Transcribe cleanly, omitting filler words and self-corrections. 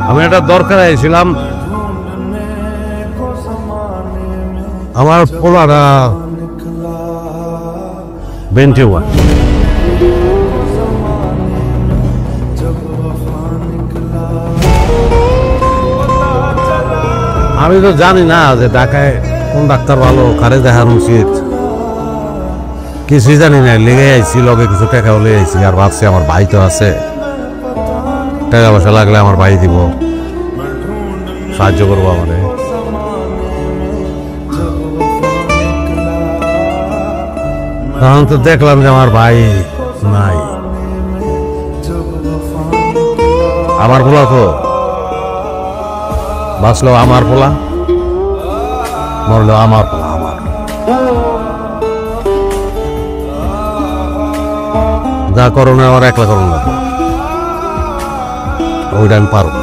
আমি একটা দরকার আইছিলাম, আমার পোলারা বেন্টেওয়া। আমি তো জানি না যে ঢাকায় কোন ডাক্তার ভালো, কারে দেখানো উচিত, কিছুই জানি না। লেগে আইছি, লগে কিছু টাকাও লেগে আইছি, আর ভাবছি আমার ভাই তো আছে, টাকা পয়সা লাগলে আমার ভাই দিব, সাহায্য করবো আমারে। তখন তো দেখলাম যে আমার ভাই নাই। আমার পোলা তো বাঁচলো, আমার পোলা মরলো, আমার পোলা। আমার যা করোনা আমার একলা করোনা, ওইটা আমি পারবো।